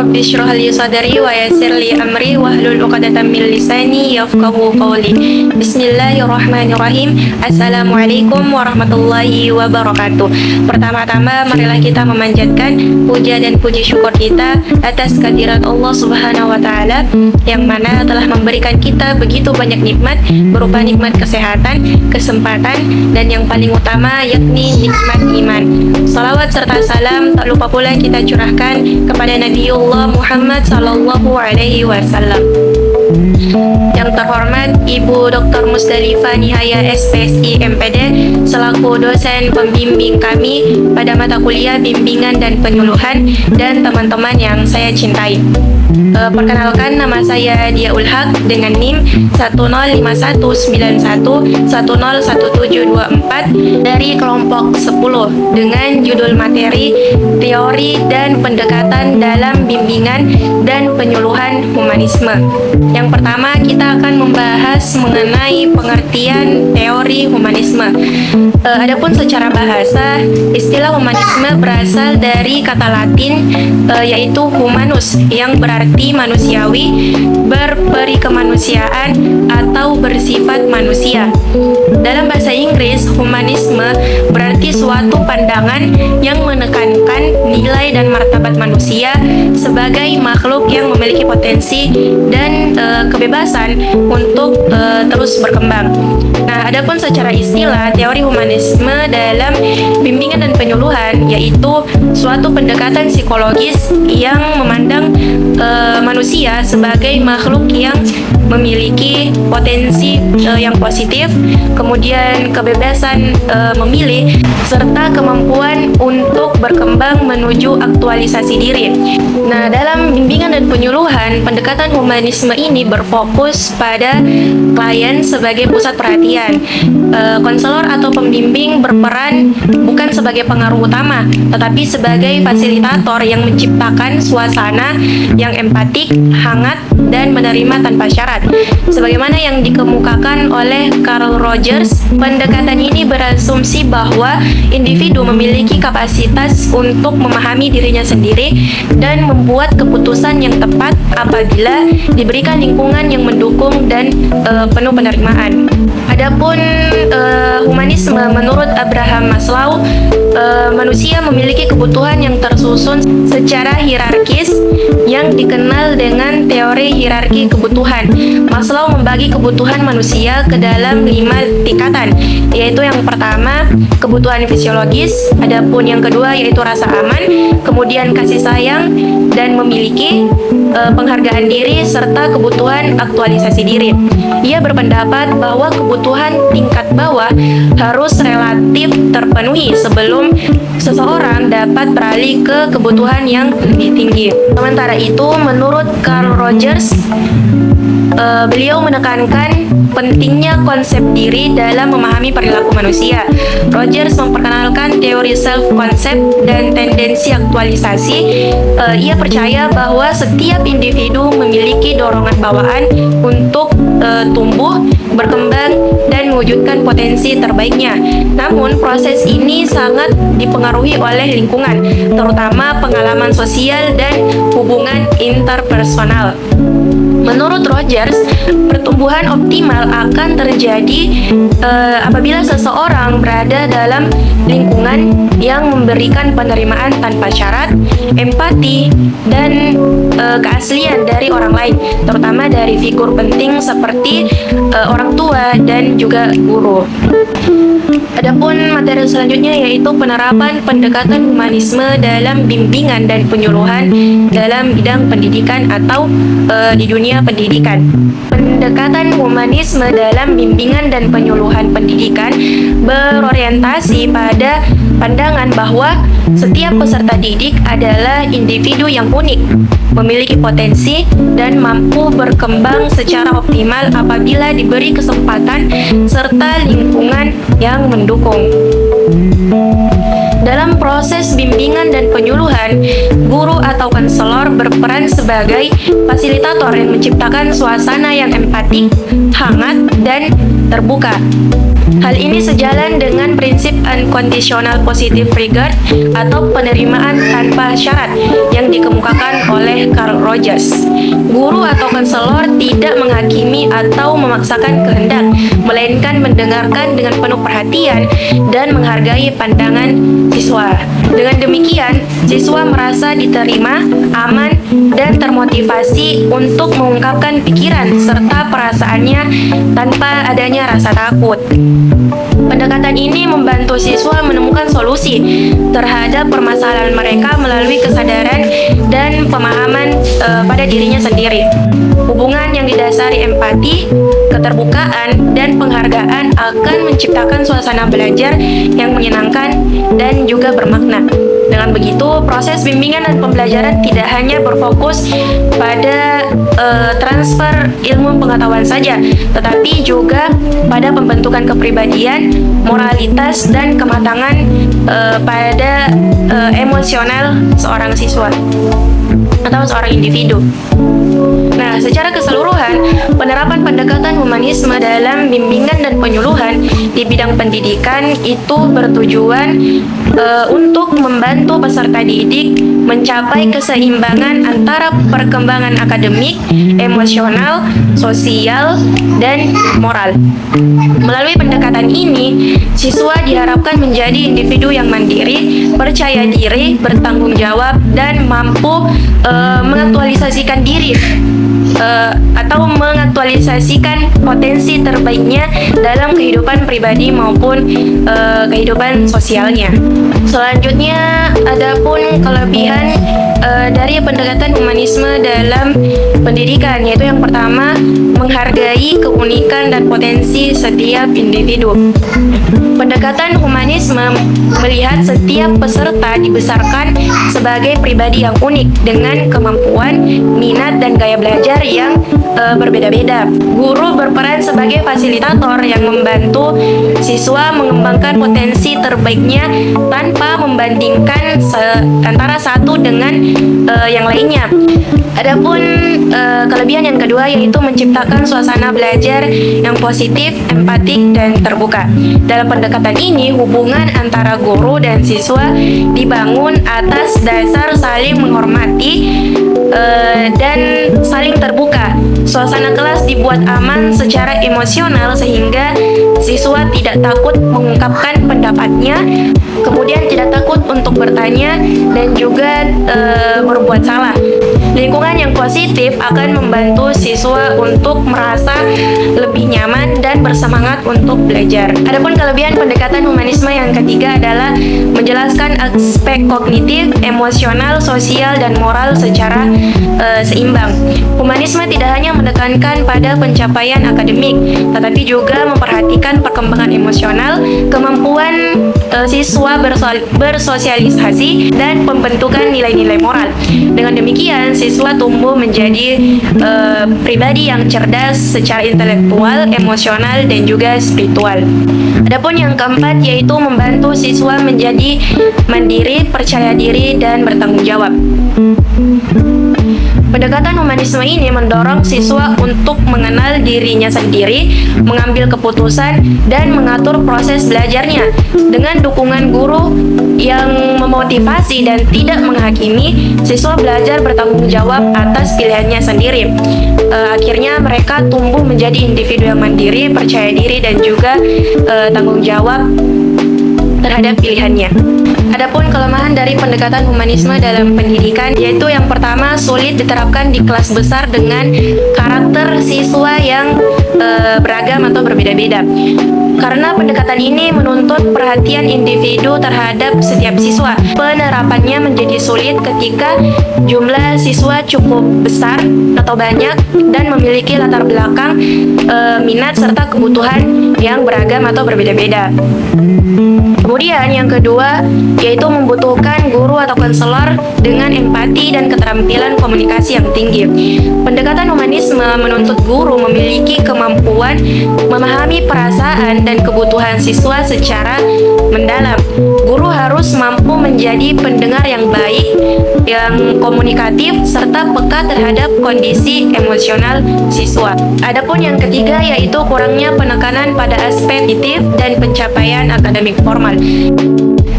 Rabbi shrah li sadri wa yassir li amri wahlul 'uqdatam min lisani yafqahu qawli. Bismillahirrahmanirrahim. Assalamualaikum warahmatullahi wabarakatuh. Pertama-tama marilah kita memanjatkan puja dan puji syukur kita atas kehadirat Allah Subhanahu wa taala yang mana telah memberikan kita begitu banyak nikmat berupa nikmat kesehatan, kesempatan, dan yang paling utama yakni nikmat iman. Salawat serta salam tak lupa pula kita curahkan kepada Nabiullah Muhammad sallallahu alaihi wasallam. Yang terhormat Ibu Dr. Musdalifah Nihaya SPSI MPD selaku dosen pembimbing kami pada mata kuliah bimbingan dan penyuluhan dan teman-teman yang saya cintai. Perkenalkan, nama saya Diaul Haq dengan NIM 105191101724 dari kelompok 10 dengan judul materi teori dan pendekatan dalam bimbingan dan penyuluhan humanisme. Yang pertama kita akan membahas mengenai pengertian teori humanisme. Adapun secara bahasa, istilah humanisme berasal dari kata Latin yaitu humanus yang berarti manusiawi, berperi kemanusiaan atau bersifat manusia. Dalam bahasa Inggris, humanisme berarti suatu pandangan yang menekankan nilai dan martabat manusia sebagai makhluk yang memiliki potensi dan kebebasan untuk terus berkembang. Nah, adapun secara istilah, teori humanisme dalam bimbingan dan penyuluhan yaitu suatu pendekatan psikologis yang memandang manusia sebagai makhluk yang memiliki potensi yang positif, kemudian kebebasan memilih, serta kemampuan untuk berkembang menuju aktualisasi diri. Nah, dalam bimbingan dan penyuluhan, pendekatan humanisme ini berfokus pada klien sebagai pusat perhatian. Konselor atau pembimbing berperan bukan sebagai pengaruh utama, tetapi sebagai fasilitator yang menciptakan suasana yang empatik, hangat, dan menerima tanpa syarat. Sebagaimana yang dikemukakan oleh Carl Rogers, pendekatan ini berasumsi bahwa individu memiliki kapasitas untuk memahami dirinya sendiri dan membuat keputusan yang tepat apabila diberikan lingkungan yang mendukung dan penuh penerimaan. Adapun humanisme menurut Abraham Maslow, manusia memiliki kebutuhan yang tersusun secara hierarkis yang dikenal dengan teori hierarki kebutuhan. Maslow membagi kebutuhan manusia ke dalam 5 tingkatan, yaitu yang pertama kebutuhan fisiologis, adapun yang kedua yaitu rasa aman, kemudian kasih sayang dan memiliki, penghargaan diri, serta kebutuhan aktualisasi diri. Ia berpendapat bahwa kebutuhan tingkat bawah harus relatif terpenuhi sebelum seseorang dapat beralih ke kebutuhan yang lebih tinggi. Sementara itu, menurut Carl Rogers, beliau menekankan pentingnya konsep diri dalam memahami perilaku manusia. Rogers memperkenalkan teori self-concept dan tendensi aktualisasi. Ia percaya bahwa setiap individu memiliki dorongan bawaan untuk tumbuh, berkembang, dan mewujudkan potensi terbaiknya. Namun, proses ini sangat dipengaruhi oleh lingkungan, terutama pengalaman sosial dan hubungan interpersonal. Menurut Rogers, pertumbuhan optimal akan terjadi apabila seseorang berada dalam lingkungan yang memberikan penerimaan tanpa syarat, empati, dan keaslian dari orang lain, terutama dari figur penting seperti orang tua dan juga guru. Adapun materi selanjutnya yaitu penerapan pendekatan humanisme dalam bimbingan dan penyuluhan dalam bidang pendidikan atau di dunia pendidikan. Pendekatan humanisme dalam bimbingan dan penyuluhan pendidikan berorientasi pada pandangan bahwa setiap peserta didik adalah individu yang unik, memiliki potensi, dan mampu berkembang secara optimal apabila diberi kesempatan serta lingkungan yang mendukung. Dalam proses bimbingan dan penyuluhan, guru atau konselor berperan sebagai fasilitator yang menciptakan suasana yang empatik, hangat, dan terbuka. Hal ini sejalan dengan prinsip unconditional positive regard atau penerimaan tanpa syarat yang dikemukakan oleh Carl Rogers. Guru atau konselor tidak menghakimi atau memaksakan kehendak, melainkan mendengarkan dengan penuh perhatian dan menghargai pandangan siswa. Dengan demikian, siswa merasa diterima, aman, dan termotivasi untuk mengungkapkan pikiran serta perasaannya tanpa adanya rasa takut. Pendekatan ini membantu siswa menemukan solusi terhadap permasalahan mereka melalui kesadaran dan pemahaman pada dirinya sendiri. Hubungan yang didasari empati, keterbukaan, dan penghargaan akan menciptakan suasana belajar yang menyenangkan dan juga bermakna. Dengan begitu, proses bimbingan dan pembelajaran tidak hanya berfokus pada transfer ilmu pengetahuan saja, tetapi juga pada pembentukan kepribadian, moralitas, dan kematangan pada emosional seorang siswa atau seorang individu. Nah, secara keseluruhan, penerapan pendekatan humanisme dalam bimbingan dan penyuluhan di bidang pendidikan itu bertujuan untuk membantu peserta didik mencapai keseimbangan antara perkembangan akademik, emosional, sosial, dan moral. Melalui pendekatan ini, siswa diharapkan menjadi individu yang mandiri, percaya diri, bertanggung jawab, dan mampu mengaktualisasikan diri atau mengaktualisasikan potensi terbaiknya dalam kehidupan pribadi maupun kehidupan sosialnya. Selanjutnya, adapun kelebihan dari pendekatan humanisme dalam pendidikan, yaitu yang pertama, menghargai keunikan dan potensi setiap individu. Pendekatan humanisme melihat setiap peserta dibesarkan sebagai pribadi yang unik dengan kemampuan, minat, dan gaya belajar yang berbeda-beda. Guru berperan sebagai fasilitator yang membantu siswa mengembangkan potensi terbaiknya tanpa membandingkan antara satu dengan yang lainnya. Adapun kelebihan yang kedua yaitu menciptakan suasana belajar yang positif, empatik, dan terbuka. Dalam pendekatan ini, hubungan antara guru dan siswa dibangun atas dasar saling menghormati dan saling terbuka. Suasana kelas dibuat aman secara emosional sehingga siswa tidak takut mengungkapkan pendapatnya, kemudian tidak takut untuk bertanya dan juga berbuat salah. Lingkungan yang positif akan membantu siswa untuk merasa lebih nyaman dan bersemangat untuk belajar. Adapun kelebihan pendekatan humanisme yang ketiga adalah menjelaskan aspek kognitif, emosional, sosial, dan moral secara seimbang. Humanisme tidak hanya menekankan pada pencapaian akademik, tetapi juga memperhatikan perkembangan emosional, kemampuan siswa bersosialisasi, dan pembentukan nilai-nilai moral. Dengan demikian, siswa tumbuh menjadi pribadi yang cerdas secara intelektual, emosional, dan juga spiritual. Adapun yang keempat yaitu membantu siswa menjadi mandiri, percaya diri, dan bertanggung jawab. Pendekatan humanisme ini mendorong siswa untuk mengenal dirinya sendiri, mengambil keputusan, dan mengatur proses belajarnya. Dengan dukungan guru yang memotivasi dan tidak menghakimi, siswa belajar bertanggung jawab atas pilihannya sendiri. Akhirnya mereka tumbuh menjadi individu yang mandiri, percaya diri, dan juga tanggung jawab terhadap pilihannya. Adapun kelemahan dari pendekatan humanisme dalam pendidikan yaitu yang pertama, sulit diterapkan di kelas besar dengan karakter siswa yang beragam atau berbeda-beda. Karena pendekatan ini menuntut perhatian individu terhadap setiap siswa. Penerapannya menjadi sulit ketika jumlah siswa cukup besar atau banyak dan memiliki latar belakang, minat, serta kebutuhan yang beragam atau berbeda-beda. Kemudian yang kedua yaitu membutuhkan guru atau konselor dengan empati dan keterampilan komunikasi yang tinggi. Pendekatan humanisme menuntut guru memiliki kemampuan memahami perasaan dan kebutuhan siswa secara mendalam. Guru harus mampu menjadi pendengar yang baik, yang komunikatif, serta peka terhadap kondisi emosional siswa. Adapun yang ketiga yaitu kurangnya penekanan pada aspek kognitif dan pencapaian akademik formal.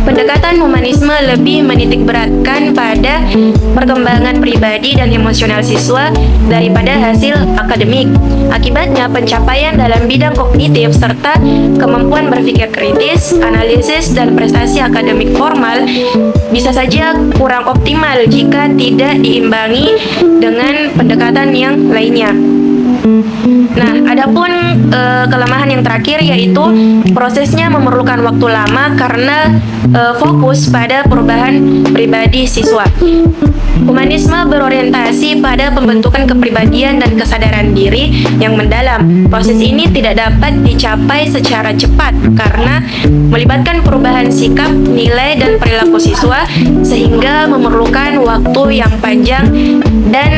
Pendekatan humanisme lebih menitikberatkan pada perkembangan pribadi dan emosional siswa daripada hasil akademik. Akibatnya, pencapaian dalam bidang kognitif serta kemampuan berpikir kritis, analisis, dan prestasi akademik formal bisa saja kurang optimal jika tidak diimbangi dengan pendekatan yang lainnya. Nah, adapun kelemahan yang terakhir yaitu prosesnya memerlukan waktu lama karena fokus pada perubahan pribadi siswa. Humanisme berorientasi pada pembentukan kepribadian dan kesadaran diri yang mendalam. Proses ini tidak dapat dicapai secara cepat karena melibatkan perubahan sikap, nilai, dan perilaku siswa sehingga memerlukan waktu yang panjang dan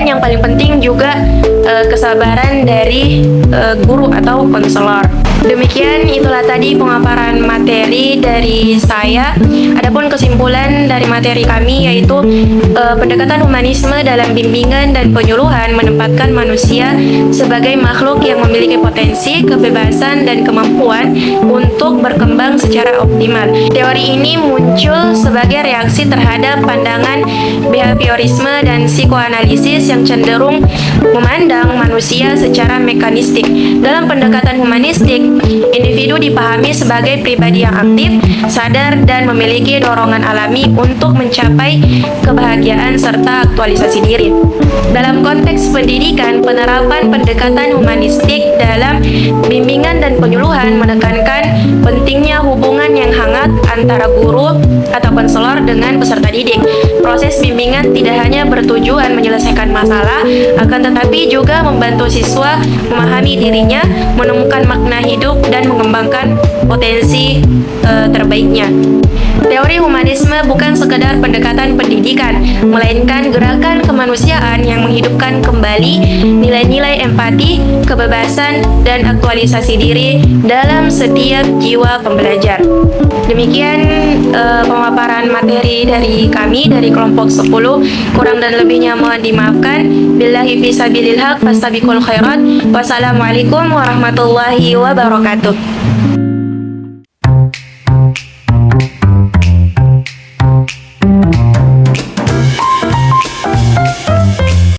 yang paling penting juga kesabaran dari guru atau konselor. Demikian itulah tadi pemaparan materi dari saya. Adapun kesimpulan dari materi kami yaitu pendekatan humanisme dalam bimbingan dan penyuluhan menempatkan manusia sebagai makhluk yang memiliki potensi, kebebasan, dan kemampuan untuk berkembang secara optimal. Teori ini muncul sebagai reaksi terhadap pandangan behaviorisme dan psikoanalisis yang cenderung memandang manusia secara mekanistik. Dalam pendekatan humanistik, individu dipahami sebagai pribadi yang aktif, sadar, dan memiliki dorongan alami untuk mencapai kebahagiaan serta aktualisasi diri. Dalam konteks pendidikan, penerapan pendekatan humanistik dalam bimbingan dan penyuluhan menekankan pentingnya hubungan yang hangat antara guru atau konselor dengan peserta didik. Proses bimbingan tidak hanya bertujuan menyelesaikan masalah, akan tetapi juga membantu siswa memahami dirinya, menemukan makna hidup, dan mengembangkan potensi terbaiknya. Teori humanisme bukan sekedar pendekatan pendidikan, melainkan gerakan kemanusiaan yang menghidupkan kembali nilai-nilai empati, kebebasan, dan aktualisasi diri dalam setiap jiwa pembelajar. Demikian pemaparan materi dari kami dari kelompok 10. Kurang dan lebihnya mohon dimaafkan. Billahi fisabilil haq fastabiqul khairat. Wassalamualaikum warahmatullahi wabarakatuh.